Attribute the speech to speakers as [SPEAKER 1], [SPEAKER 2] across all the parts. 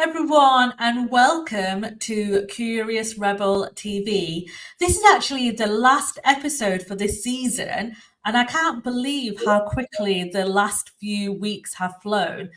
[SPEAKER 1] everyone, and welcome to Curious Rebel TV. This is actually the last episode for this season, and I can't believe how quickly the last few weeks have flown.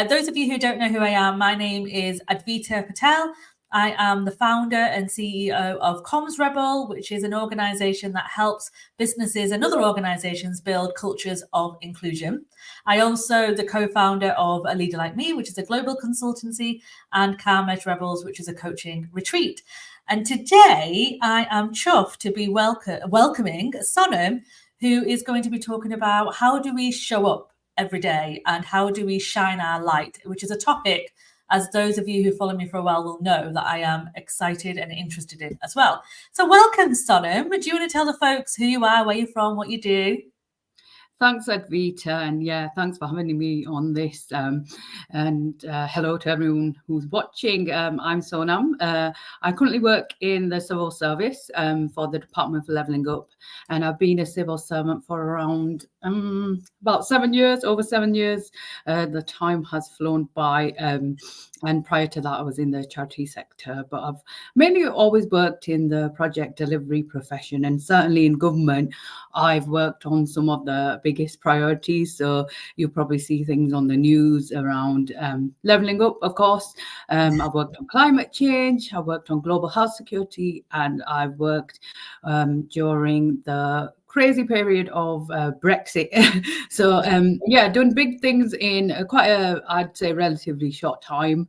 [SPEAKER 1] Those of you who don't know who I am, my name is Advita Patel. I am the founder and CEO of Comms Rebel, which is an organization that helps businesses and other organizations build cultures of inclusion. I also the co-founder of A Leader Like Me, which is a global consultancy, and Calm Edge Rebels, which is a coaching retreat. And today I am chuffed to be welcoming Sonam, who is going to be talking about how do we show up every day and how do we shine our light, which is a topic, as those of you who follow me for a while will know, that I am excited and interested in as well. So welcome, Sonam. Do you want to tell the folks who you are, where you're from, what you do?
[SPEAKER 2] Thanks, Advita, and thanks for having me on this. Hello to everyone who's watching. I'm Sonam. I currently work in the civil service for the Department for Levelling Up, and I've been a civil servant for around about 7 years, over 7 years. The time has flown by, and prior to that, I was in the charity sector, but I've mainly always worked in the project delivery profession, and certainly in government, I've worked on some of the biggest priorities. So you'll probably see things on the news around levelling up, of course. I've worked on climate change, I've worked on global health security, and I've worked during the crazy period of Brexit. So done big things in quite a, I'd say, relatively short time.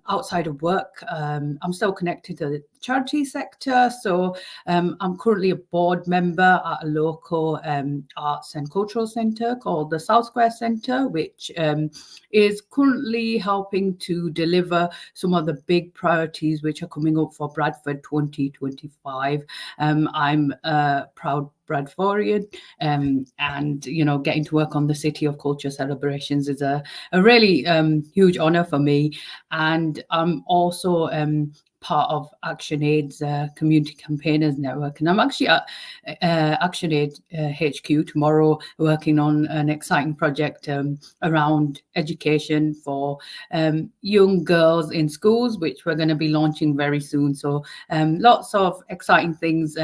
[SPEAKER 2] Outside of work, I'm still connected to the charity sector. So I'm currently a board member at a local arts and cultural centre called the South Square Centre, which is currently helping to deliver some of the big priorities which are coming up for Bradford 2025. I'm a proud Bradfordian, and getting to work on the City of Culture celebrations is a really huge honour for me. And I'm also part of ActionAid's Community Campaigners Network, and I'm actually at ActionAid HQ tomorrow working on an exciting project around education for young girls in schools, which we're going to be launching very soon. So lots of exciting things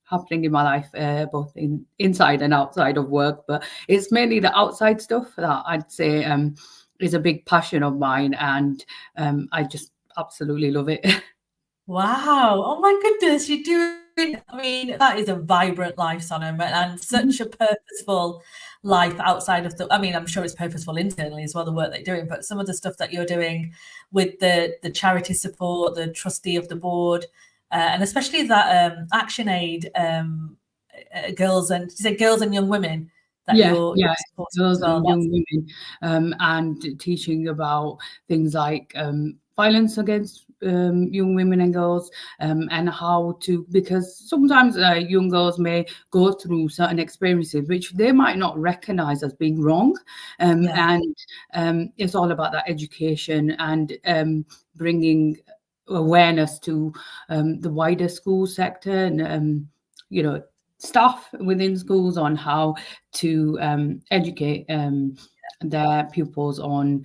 [SPEAKER 2] happening in my life, both inside and outside of work, but it's mainly the outside stuff that I'd say is a big passion of mine, and I just absolutely love it.
[SPEAKER 1] Wow. Oh my goodness, you're doing, I mean, that is a vibrant life, Sonam, and such a purposeful life outside of I mean, I'm sure it's purposeful internally as well, the work that you're doing, but some of the stuff that you're doing with the charity support, the trustee of the board, and especially that ActionAid girls and young women that you're
[SPEAKER 2] girls and young women, and teaching about things like violence against young women and girls, and how to, because sometimes young girls may go through certain experiences which they might not recognize as being wrong, and it's all about that education and bringing awareness to the wider school sector and staff within schools on how to educate their pupils on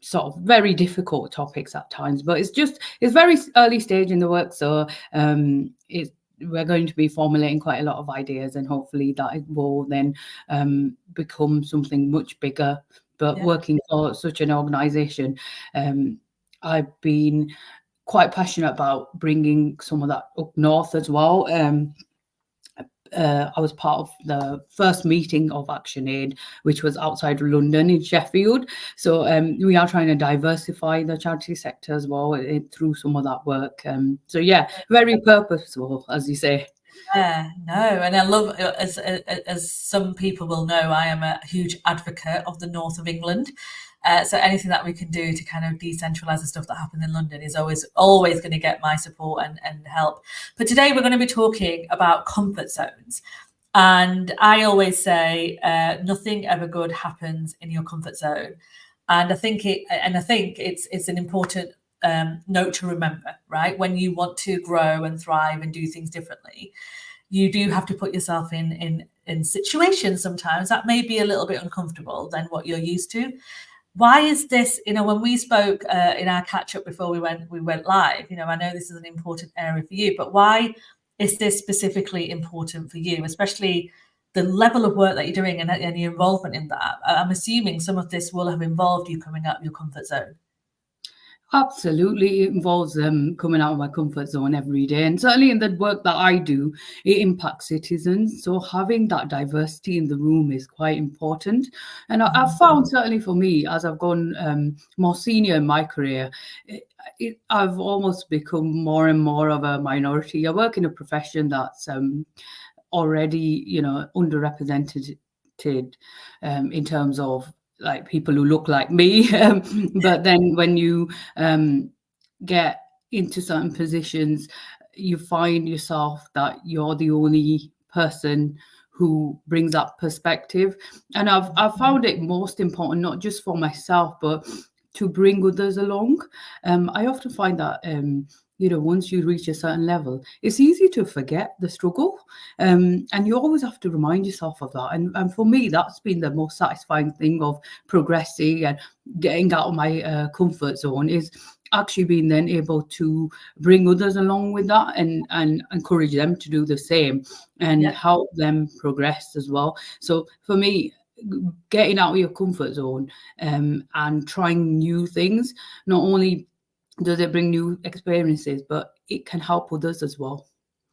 [SPEAKER 2] sort of very difficult topics at times. But it's very early stage in the work, so we're going to be formulating quite a lot of ideas, and hopefully that will then become something much bigger. But working for such an organization, I've been quite passionate about bringing some of that up north as well. I was part of the first meeting of ActionAid, which was outside of London in Sheffield. So we are trying to diversify the charity sector as well through some of that work. Very purposeful, as you say.
[SPEAKER 1] Yeah, no, and I love, as some people will know, I am a huge advocate of the north of England. So anything that we can do to kind of decentralize the stuff that happens in London is always going to get my support and help. But today we're going to be talking about comfort zones. And I always say nothing ever good happens in your comfort zone. And I think it's an important note to remember, right? When you want to grow and thrive and do things differently, you do have to put yourself in situations sometimes that may be a little bit uncomfortable than what you're used to. Why is this, when we spoke in our catch up before we went live, I know this is an important area for you, but why is this specifically important for you, especially the level of work that you're doing and your involvement in that? I'm assuming some of this will have involved you coming out of your comfort zone.
[SPEAKER 2] Absolutely, it involves coming out of my comfort zone every day, and certainly in the work that I do, it impacts citizens. So having that diversity in the room is quite important. And I've found, certainly for me, as I've gone more senior in my career, I've almost become more and more of a minority. I work in a profession that's already, underrepresented in terms of like people who look like me. But then when you get into certain positions, you find yourself that you're the only person who brings that perspective. And I've found it most important, not just for myself, but to bring others along. I often find that once you reach a certain level, it's easy to forget the struggle. And you always have to remind yourself of that. And for me, that's been the most satisfying thing of progressing and getting out of my comfort zone, is actually being then able to bring others along with that and encourage them to do the same and help them progress as well. So for me, getting out of your comfort zone and trying new things, not only does it bring new experiences, but it can help others as well.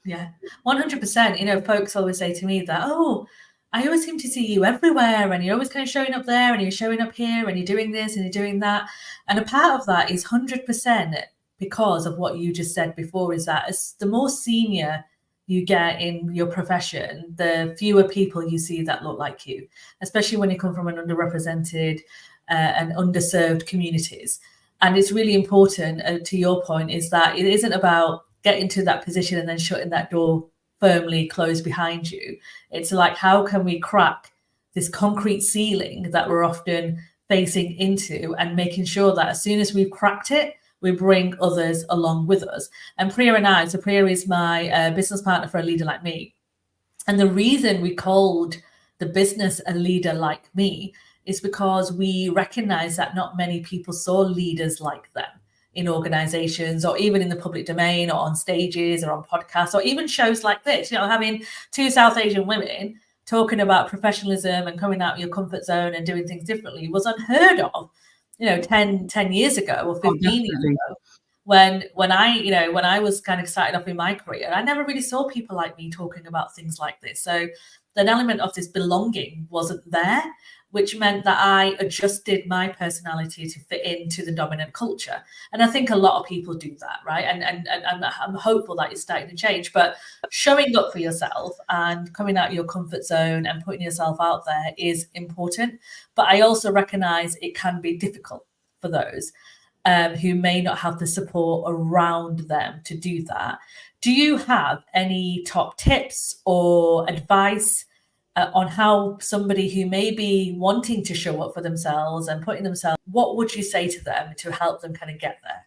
[SPEAKER 1] Yeah, 100%. Folks always say to me that, oh, I always seem to see you everywhere, and you're always kind of showing up there, and you're showing up here, and you're doing this, and you're doing that. And a part of that is 100% because of what you just said before, is that as the more senior you get in your profession, the fewer people you see that look like you, especially when you come from an underrepresented and underserved communities. And it's really important, to your point, is that it isn't about getting to that position and then shutting that door firmly closed behind you. It's like, how can we crack this concrete ceiling that we're often facing into, and making sure that as soon as we've cracked it, we bring others along with us. And Priya and I, so Priya is my business partner for A Leader Like Me. And the reason we called the business A Leader Like Me is because we recognize that not many people saw leaders like them in organizations, or even in the public domain, or on stages, or on podcasts, or even shows like this. Having two South Asian women talking about professionalism and coming out of your comfort zone and doing things differently was unheard of, 10 years ago or 15 years ago. When I was kind of starting off in my career, I never really saw people like me talking about things like this. So an element of this belonging wasn't there, which meant that I adjusted my personality to fit into the dominant culture. And I think a lot of people do that, right? And I'm hopeful that it's starting to change. But showing up for yourself and coming out of your comfort zone and putting yourself out there is important. But I also recognize it can be difficult for those who may not have the support around them to do that. Do you have any top tips or advice on how somebody who may be wanting to show up for themselves and putting themselves, what would you say to them to help them kind of get there?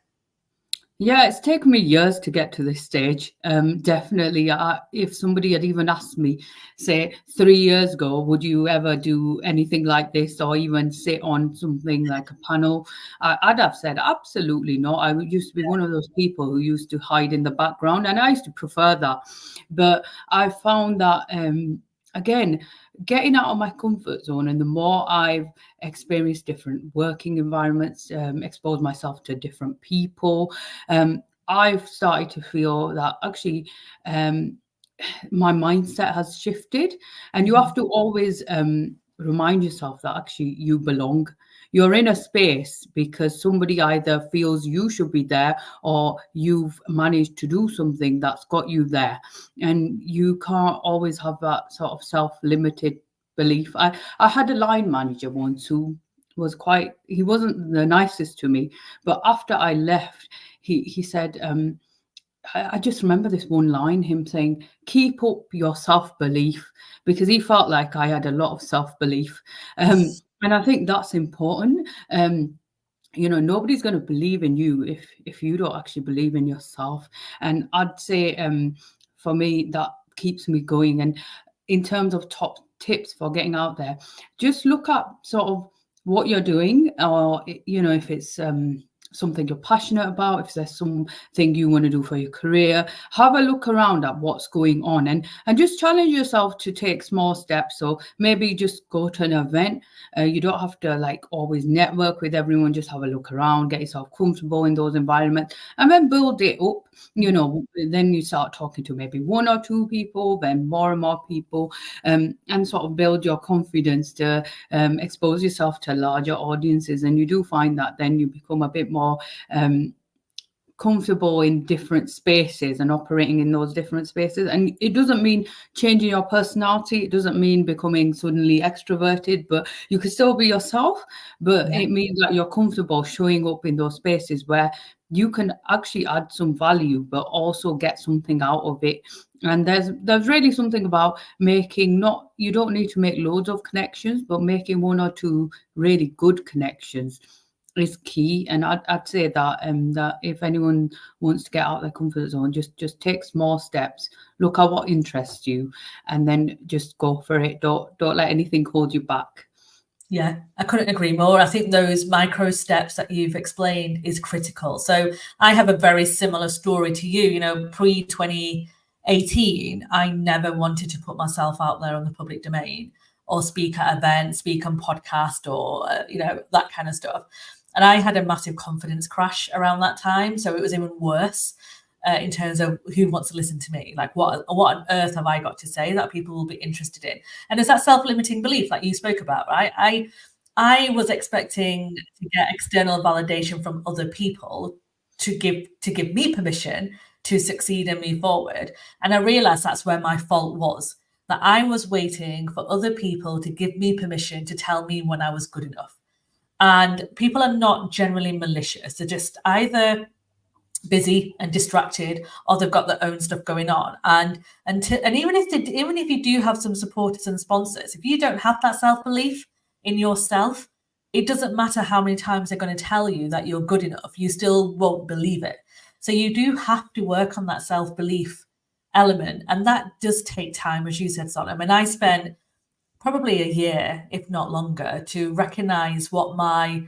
[SPEAKER 2] Yeah, it's taken me years to get to this stage. Definitely. If somebody had even asked me, say, 3 years ago, would you ever do anything like this, or even sit on something like a panel, I'd have said, absolutely not. I used to be one of those people who used to hide in the background, and I used to prefer that. But I found that, again, getting out of my comfort zone, and the more I've experienced different working environments, exposed myself to different people, I've started to feel that actually my mindset has shifted. And you have to always remind yourself that actually you belong. You're in a space because somebody either feels you should be there, or you've managed to do something that's got you there. And you can't always have that sort of self-limited belief. I had a line manager once who he wasn't the nicest to me, but after I left, he said, I just remember this one line, him saying, keep up your self-belief, because he felt like I had a lot of self-belief. And I think that's important. Nobody's going to believe in you if you don't actually believe in yourself. And I'd say for me, that keeps me going. And in terms of top tips for getting out there, just look at sort of what you're doing, or if it's something you're passionate about, if there's something you want to do for your career, have a look around at what's going on, and just challenge yourself to take small steps. So maybe just go to an event. You don't have to like always network with everyone. Just have a look around, get yourself comfortable in those environments, and then build it up. Then you start talking to maybe one or two people, then more and more people, and sort of build your confidence to expose yourself to larger audiences. And you do find that then you become a bit more comfortable in different spaces and operating in those different spaces. And it doesn't mean changing your personality. It doesn't mean becoming suddenly extroverted, but you can still be yourself. But it means that you're comfortable showing up in those spaces where you can actually add some value, but also get something out of it. And there's really something about you don't need to make loads of connections, but making one or two really good connections is key. And I'd say that that if anyone wants to get out of their comfort zone, just take small steps, look at what interests you, and then just go for it. Don't let anything hold you back.
[SPEAKER 1] Yeah, I couldn't agree more. I think those micro steps that you've explained is critical. So I have a very similar story to you. Pre 2018, I never wanted to put myself out there on the public domain or speak at events, speak on podcast, or that kind of stuff. And I had a massive confidence crash around that time, so it was even worse in terms of who wants to listen to me. Like, what on earth have I got to say that people will be interested in? And it's that self-limiting belief, like you spoke about, right? I was expecting to get external validation from other people to give me permission to succeed and move forward. And I realized that's where my fault was, that I was waiting for other people to give me permission to tell me when I was good enough. And people are not generally malicious. They're just either busy and distracted, or they've got their own stuff going on. And even if you do have some supporters and sponsors, if you don't have that self-belief in yourself, it doesn't matter how many times they're going to tell you that you're good enough, you still won't believe it. So you do have to work on that self-belief element, and that does take time, as you said, Sonam. And I spent probably a year, if not longer, to recognize what my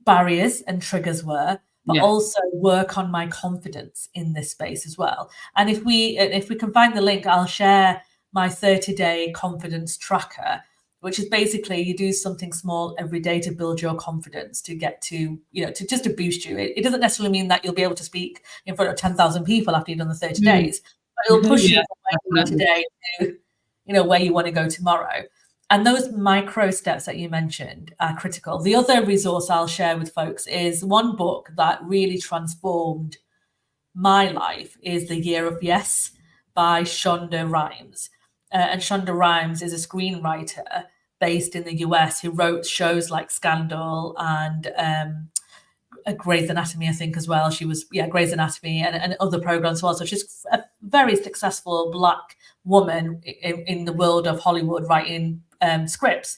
[SPEAKER 1] barriers and triggers were, but also work on my confidence in this space as well. And if we can find the link, I'll share my 30-day confidence tracker, which is basically you do something small every day to build your confidence, to get to just to boost you. It doesn't necessarily mean that you'll be able to speak in front of 10,000 people after you've done the 30 days, but it'll push you from where you are today to where you want to go tomorrow. And those micro steps that you mentioned are critical. The other resource I'll share with folks is one book that really transformed my life is The Year of Yes by Shonda Rhimes. And Shonda Rhimes is a screenwriter based in the US who wrote shows like Scandal and Grey's Anatomy, I think, as well. She was, Grey's Anatomy and other programs as well. So she's a very successful Black woman in the world of Hollywood writing scripts,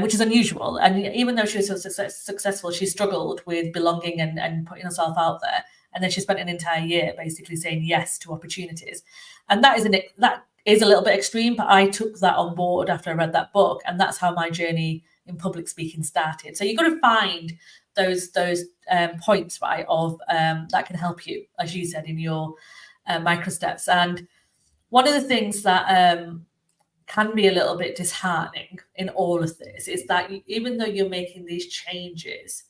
[SPEAKER 1] which is unusual. And even though she was so successful, she struggled with belonging and putting herself out there. And then she spent an entire year basically saying yes to opportunities. And that is a little bit extreme, but I took that on board after I read that book. And that's how my journey in public speaking started. So you've got to find those points, right, of that can help you, as you said, in your micro steps. And one of the things that can be a little bit disheartening in all of this is that even though you're making these changes,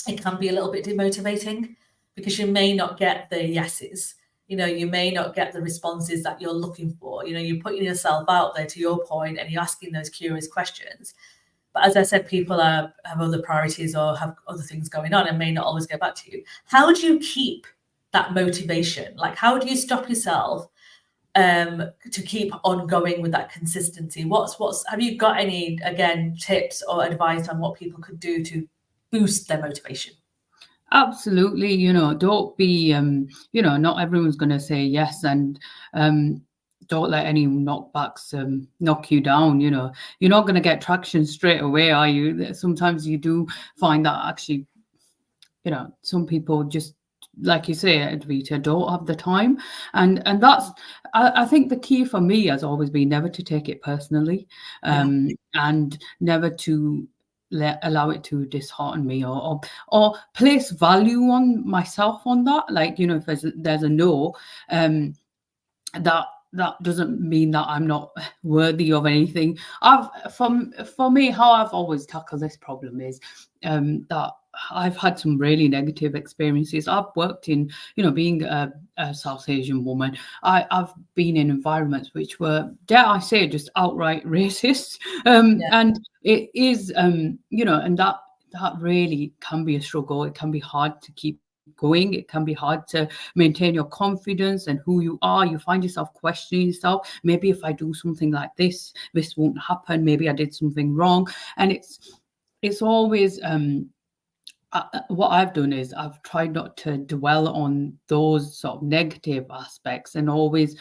[SPEAKER 1] it can be a little bit demotivating because you may not get the yeses. You may not get the responses that you're looking for. You're putting yourself out there, to your point, and you're asking those curious questions. But as I said, people have other priorities or have other things going on and may not always get back to you. How do you keep that motivation? Like, how do you stop yourself to keep on going with that consistency? Have you got any, again, tips or advice on what people could do to boost their motivation?
[SPEAKER 2] Absolutely. Don't be, not everyone's going to say yes. And don't let any knockbacks knock you down. You're not going to get traction straight away, are you? Sometimes you do find that actually, some people just, like you say, Advita, don't have the time. And that's, I think the key for me has always been never to take it personally, and never to allow it to dishearten me, or place value on myself on that. Like, you know, if there's a no, um, that doesn't mean that I'm not worthy of anything. For me, how I've always tackled this problem is that I've had some really negative experiences. I've worked in, you know, being a South Asian woman, I've been in environments which were, dare I say, just outright racist.
[SPEAKER 1] Yeah.
[SPEAKER 2] And it is, you know, and that really can be a struggle. It can be hard to keep going. It can be hard to maintain your confidence and who you are. You find yourself questioning yourself. Maybe if I do something like this won't happen. Maybe I did something wrong. And it's always what I've done is I've tried not to dwell on those sort of negative aspects, and always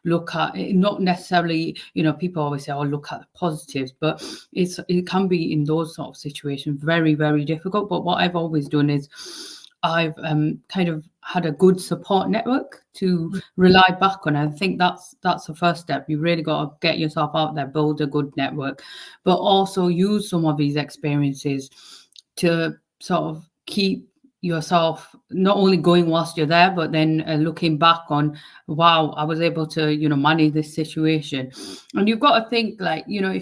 [SPEAKER 2] look at it, not necessarily, you know, people always say, oh, look at the positives, but it can be in those sort of situations very, very difficult. But what I've always done is I've kind of had a good support network to rely back on. I think that's the first step. You really got to get yourself out there, build a good network, but also use some of these experiences to sort of keep yourself not only going whilst you're there, but then looking back on, wow, I was able to, you know, manage this situation. And you've got to think, like, you know,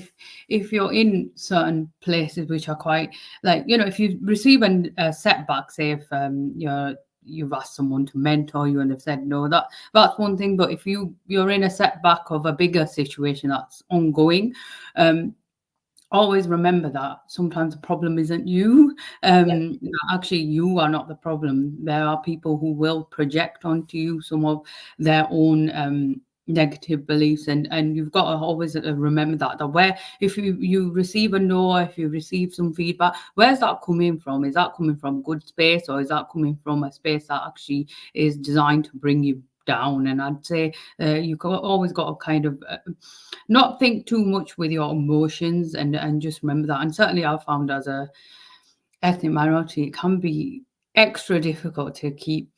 [SPEAKER 2] if you're in certain places which are quite, like, you know, if you receive a setback, say if you've asked someone to mentor you and they've said no, that's one thing. But if you're in a setback of a bigger situation that's ongoing, always remember that sometimes the problem isn't you. Actually, you are not the problem. There are people who will project onto you some of their own negative beliefs, and you've got to always remember that where, if you receive a no, if you receive some feedback, where's that coming from? Is that coming from good space, or is that coming from a space that actually is designed to bring you down? And I'd say you've always got to kind of not think too much with your emotions, and just remember that. And certainly I've found, as a ethnic minority, it can be extra difficult to keep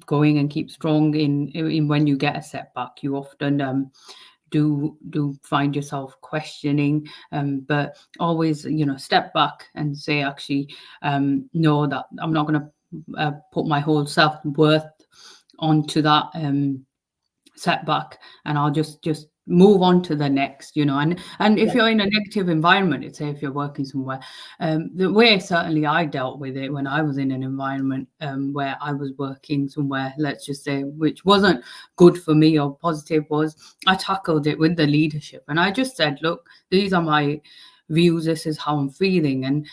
[SPEAKER 2] going and keep strong in when you get a setback. You often do find yourself questioning, but always, you know, step back and say, actually, no, that I'm not going to put my whole self-worth onto that setback, and I'll just move on to the next, you know. And if you're in a negative environment, let's say if you're working somewhere, the way certainly I dealt with it when I was in an environment where I was working somewhere, let's just say, which wasn't good for me or positive, was I tackled it with the leadership, and I just said, look, these are my views, this is how I'm feeling, and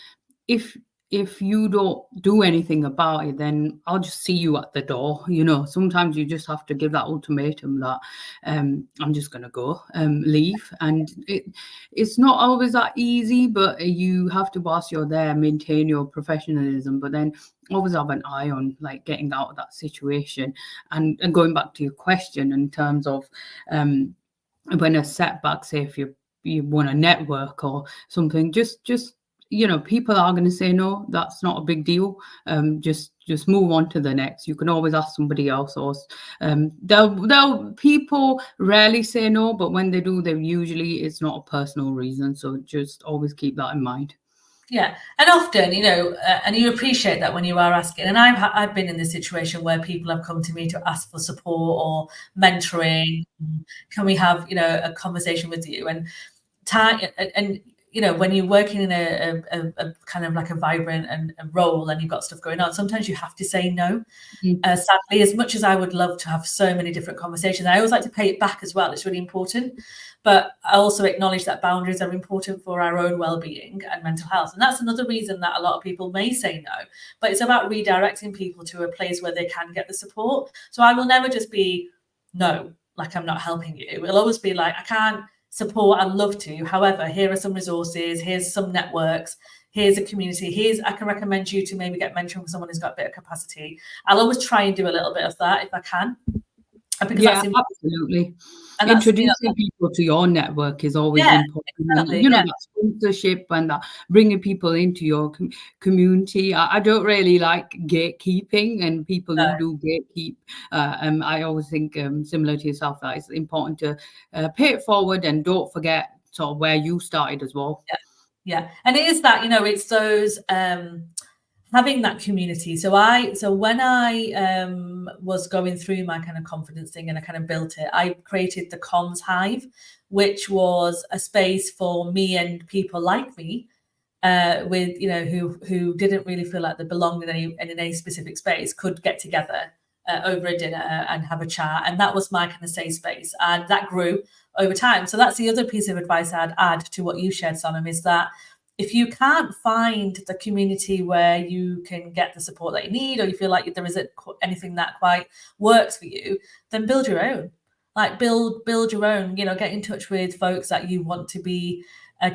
[SPEAKER 2] if you don't do anything about it, then I'll just see you at the door. You know, sometimes you just have to give that ultimatum that I'm just going to go, leave. And it's not always that easy, but you have to, whilst you're there, maintain your professionalism, but then always have an eye on, like, getting out of that situation. And going back to your question in terms of when a setback, say if you want to network or something, just you know, people are going to say no, that's not a big deal. Just move on to the next. You can always ask somebody else, or they'll people rarely say no, but when they do, they usually, it's not a personal reason. So just always keep that in mind.
[SPEAKER 1] Yeah, and often, you know, and you appreciate that when you are asking. And I've been in this situation where people have come to me to ask for support or mentoring. Can we have, you know, a conversation with you? And time, and you know, when you're working in a kind of like a vibrant and a role, and you've got stuff going on, sometimes you have to say no. Sadly, as much as I would love to have so many different conversations, I always like to pay it back as well. It's really important. But I also acknowledge that boundaries are important for our own well-being and mental health. And that's another reason that a lot of people may say no. But it's about redirecting people to a place where they can get the support. So I will never just be no, like I'm not helping you. It'll always be like, I can't support, I'd love to. However, here are some resources, here's some networks, here's a community, I can recommend you to maybe get mentoring from someone who's got a bit of capacity. I'll always try and do a little bit of that if I can.
[SPEAKER 2] Because that's absolutely. And introducing people to your network is always important. Exactly, you know, that sponsorship and that bringing people into your community. I don't really like gatekeeping, and people who do gatekeep. I always think, similar to yourself, that it's important to pay it forward and don't forget sort of where you started as well.
[SPEAKER 1] Yeah. Yeah. And it is that, it's those having that community. So when I was going through my kind of confidence thing and I kind of built it, I created the Comms Hive, which was a space for me and people like me, with who didn't really feel like they belonged in any specific space, could get together over a dinner and have a chat, and that was my kind of safe space, and that grew over time. So that's the other piece of advice I'd add to what you shared, Sonam, is that if you can't find the community where you can get the support that you need, or you feel like there isn't anything that quite works for you, then build your own. Like build your own. Get in touch with folks that you want to be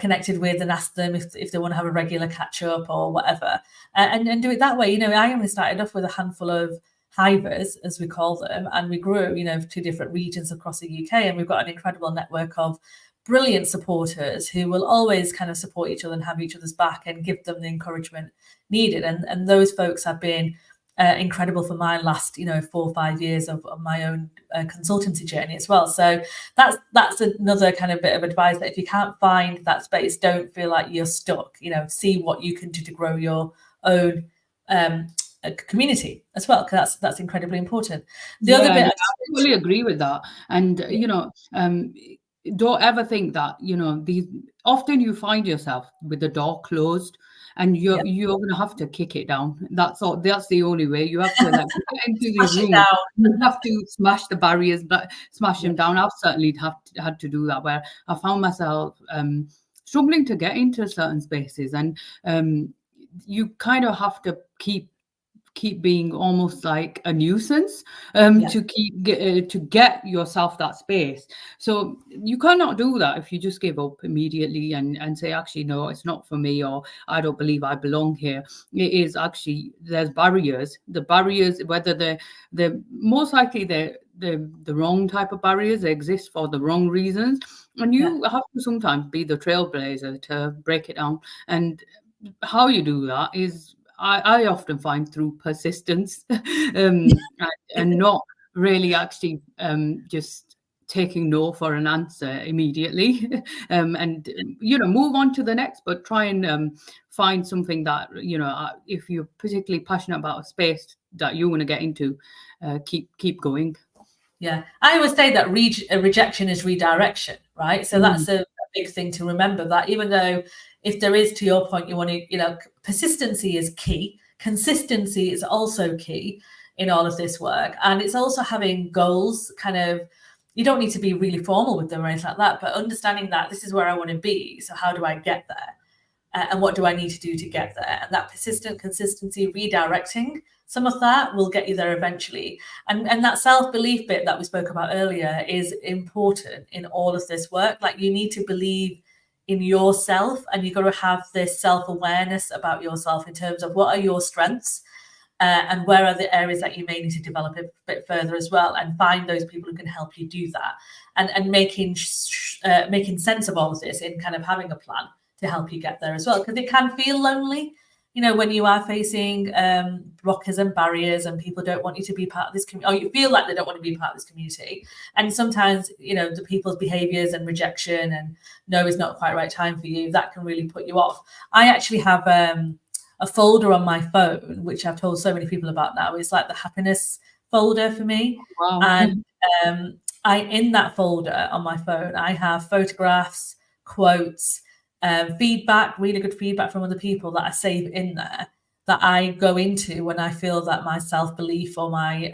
[SPEAKER 1] connected with, and ask them if they want to have a regular catch up or whatever, and do it that way. I only started off with a handful of hivers, as we call them, and we grew, to different regions across the UK, and we've got an incredible network of brilliant supporters who will always kind of support each other and have each other's back and give them the encouragement needed. And those folks have been incredible for my last 4 or 5 years of my own consultancy journey as well. So that's another kind of bit of advice, that if you can't find that space, don't feel like you're stuck. See what you can do to grow your own community as well, because that's incredibly important. The other bit,
[SPEAKER 2] I totally agree with that. And don't ever think that these, often you find yourself with the door closed, and you're going to have to kick it down. That's all. That's the only way. You have to, like, get into these rooms. You have to smash the barriers, but smash them down. I've certainly had to do that, where I found myself struggling to get into certain spaces, and you kind of have to keep being almost like a nuisance to get yourself that space. So you cannot do that if you just give up immediately and say, actually, no, it's not for me, or I don't believe I belong here. It is actually, there's barriers. The barriers, whether they're most likely they're the wrong type of barriers, they exist for the wrong reasons, and you have to sometimes be the trailblazer to break it down. And how you do that is, I often find, through persistence, and not really actually just taking no for an answer immediately, and move on to the next, but try and find something that if you're particularly passionate about a space that you want to get into, keep going.
[SPEAKER 1] Yeah, I always say that rejection is redirection, right? So that's a big thing to remember, that even though, if there is, to your point, you want to, persistency is key. Consistency is also key in all of this work. And it's also having goals. Kind of, you don't need to be really formal with them or anything like that, but understanding that this is where I want to be. So how do I get there? And what do I need to do to get there? And that persistent consistency, redirecting some of that, will get you there eventually. And that self-belief bit that we spoke about earlier is important in all of this work. Like, you need to believe in yourself, and you've got to have this self-awareness about yourself in terms of what are your strengths, and where are the areas that you may need to develop a bit further as well, and find those people who can help you do that, and making sense of all of this, in kind of having a plan to help you get there as well, because it can feel lonely, when you are facing blockers and barriers, and people don't want you to be part of this community, or you feel like they don't want to be part of this community. And sometimes, the people's behaviors and rejection and no, is not quite right time for you, that can really put you off. I actually have a folder on my phone, which I've told so many people about now. It's like the happiness folder for me.
[SPEAKER 2] Wow.
[SPEAKER 1] And in that folder on my phone, I have photographs, quotes, feedback, really good feedback from other people that I save in there, that I go into when I feel that my self-belief or my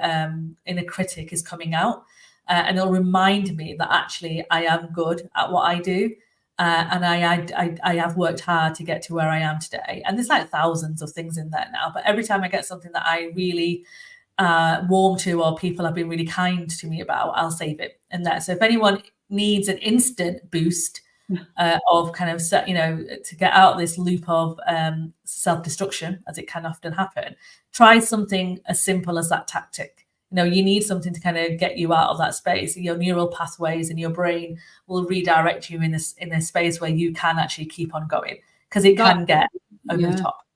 [SPEAKER 1] inner critic is coming out, and it'll remind me that actually I am good at what I do, and I have worked hard to get to where I am today. And there's like thousands of things in there now, but every time I get something that I really warm to, or people have been really kind to me about, I'll save it in there. So if anyone needs an instant boost of kind of, to get out of this loop of self-destruction, as it can often happen, try something as simple as that tactic. You need something to kind of get you out of that space. Your neural pathways in your brain will redirect you in a space where you can actually keep on going, because it can get over the top.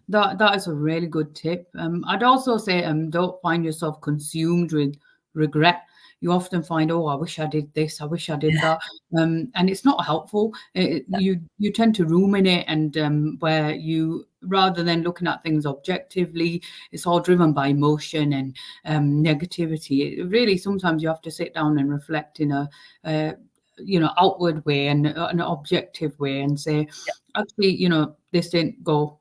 [SPEAKER 2] That is a really good tip. I'd also say, don't find yourself consumed with regret. you often find, oh, I wish I did this, I wish I did that, and it's not helpful. You tend to ruminate, and where you, rather than looking at things objectively, it's all driven by emotion and negativity. Really, sometimes you have to sit down and reflect in a outward way and an objective way, and say, actually, this didn't go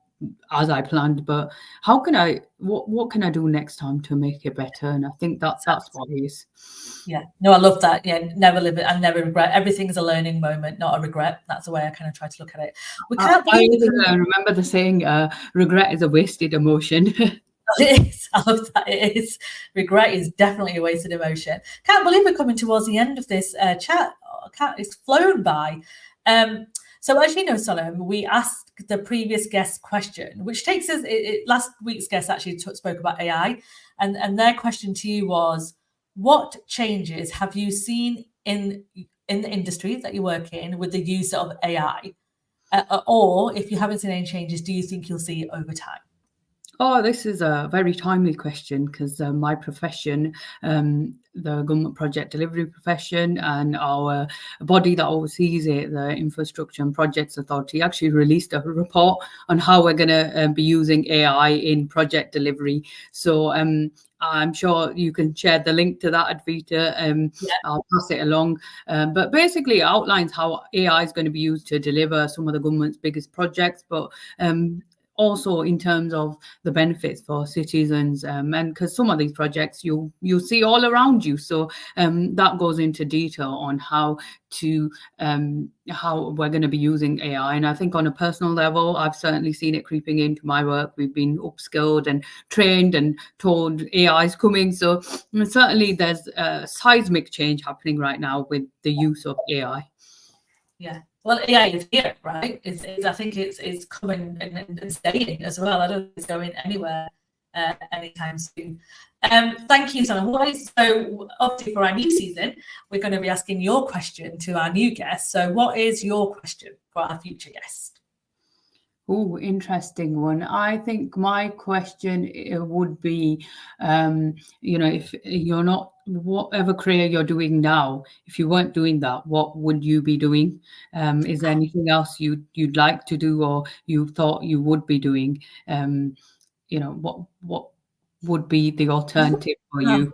[SPEAKER 2] as I planned, but how can what can I do next time to make it better? And I think that's what it is.
[SPEAKER 1] Yeah, no, I love that. Yeah, never live it and never regret. Everything's a learning moment, not a regret. That's the way I kind of try to look at it. We can't
[SPEAKER 2] I
[SPEAKER 1] believe
[SPEAKER 2] remember the saying, regret is a wasted emotion.
[SPEAKER 1] it is. I love that. It is. Regret is definitely a wasted emotion. Can't believe we're coming towards the end of this chat. It's flown by. So as you know, Sonam, we asked the previous guest question, which takes us. Last week's guest actually spoke about AI, and their question to you was, what changes have you seen in the industry that you work in with the use of AI? Or if you haven't seen any changes, do you think you'll see over time?
[SPEAKER 2] Oh, this is a very timely question, because my profession, the government project delivery profession, and our body that oversees it, the Infrastructure and Projects Authority, actually released a report on how we're going to be using AI in project delivery. So I'm sure you can share the link to that, Advita. I'll pass it along. But basically, it outlines how AI is going to be used to deliver some of the government's biggest projects, but also in terms of the benefits for citizens, and because some of these projects you'll see all around you, so that goes into detail on how we're going to be using AI. And I think on a personal level, I've certainly seen it creeping into my work. We've been upskilled and trained and told AI is coming, so certainly there's a seismic change happening right now with the use of AI.
[SPEAKER 1] Yeah. Well, AI is here, right? I think it's coming and staying as well. I don't think it's going anywhere anytime soon. Thank you, Sonam. So obviously for our new season, we're going to be asking your question to our new guest. So what is your question for our future guest?
[SPEAKER 2] Oh, interesting one. I think my question would be, if you're not, whatever career you're doing now, if you weren't doing that, what would you be doing? Is there anything else you'd like to do, or you thought you would be doing? What would be the alternative for you?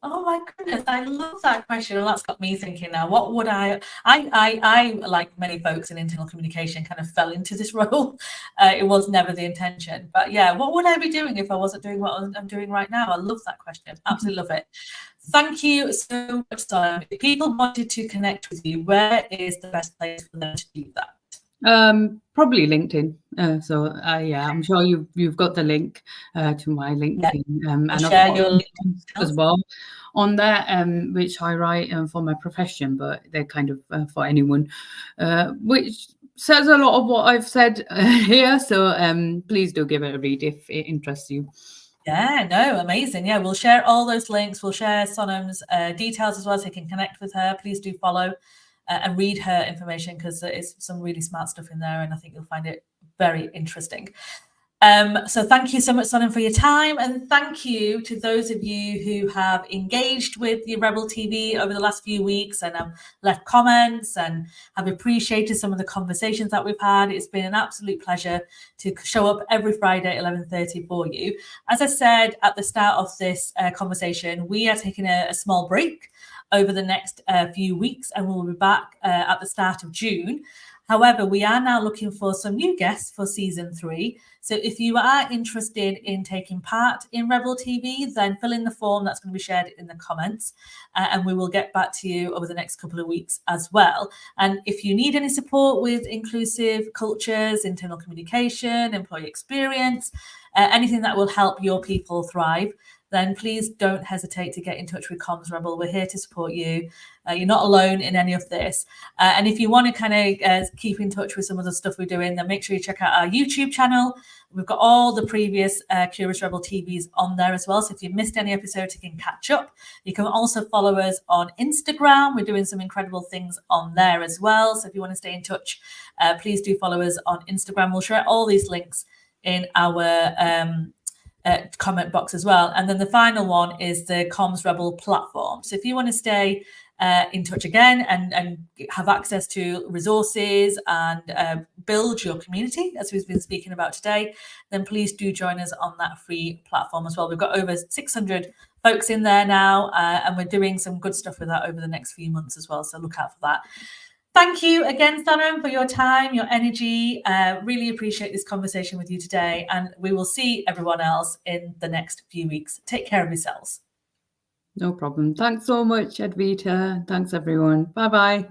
[SPEAKER 1] Oh my goodness, I love that question. And that's got me thinking now, what would I, like many folks in internal communication, kind of fell into this role. It was never the intention. But yeah, what would I be doing if I wasn't doing what I'm doing right now? I love that question. Absolutely love it. Thank you so much, Sonam. If people wanted to connect with you, where is the best place for them to do that?
[SPEAKER 2] Probably LinkedIn. I'm sure you've got the link to my LinkedIn, and
[SPEAKER 1] I'll
[SPEAKER 2] I've
[SPEAKER 1] share
[SPEAKER 2] got
[SPEAKER 1] your link
[SPEAKER 2] as well on there, which I write for my profession, but they're kind of for anyone, which says a lot of what I've said here. So please do give it a read if it interests you.
[SPEAKER 1] Yeah, no, amazing. Yeah, we'll share all those links. We'll share Sonam's details as well, so you can connect with her. Please do follow and read her information, because there is some really smart stuff in there, and I think you'll find it very interesting. So thank you so much, Sonam, for your time, and thank you to those of you who have engaged with the Rebel TV over the last few weeks and left comments and have appreciated some of the conversations that we've had. It's been an absolute pleasure to show up every Friday at 11:30 for you. As I said at the start of this conversation, we are taking a small break over the next few weeks, and we'll be back at the start of June. However, we are now looking for some new guests for season 3. So if you are interested in taking part in Rebel TV, then fill in the form that's going to be shared in the comments, and we will get back to you over the next couple of weeks as well. And if you need any support with inclusive cultures, internal communication, employee experience, anything that will help your people thrive, then please don't hesitate to get in touch with Comms Rebel. We're here to support you. You're not alone in any of this. And if you want to kind of keep in touch with some of the stuff we're doing, then make sure you check out our YouTube channel. We've got all the previous Curious Rebel TVs on there as well. So if you missed any episodes, you can catch up. You can also follow us on Instagram. We're doing some incredible things on there as well. So if you want to stay in touch, please do follow us on Instagram. We'll share all these links in our comment box as well. And then the final one is the Comms Rebel platform. So if you want to stay in touch again and have access to resources and build your community, as we've been speaking about today, then please do join us on that free platform as well. We've got over 600 folks in there now, and we're doing some good stuff with that over the next few months as well. So look out for that. Thank you again, Sonam, for your time, your energy. Really appreciate this conversation with you today. And we will see everyone else in the next few weeks. Take care of yourselves.
[SPEAKER 2] No problem. Thanks so much, Advita. Thanks, everyone. Bye-bye.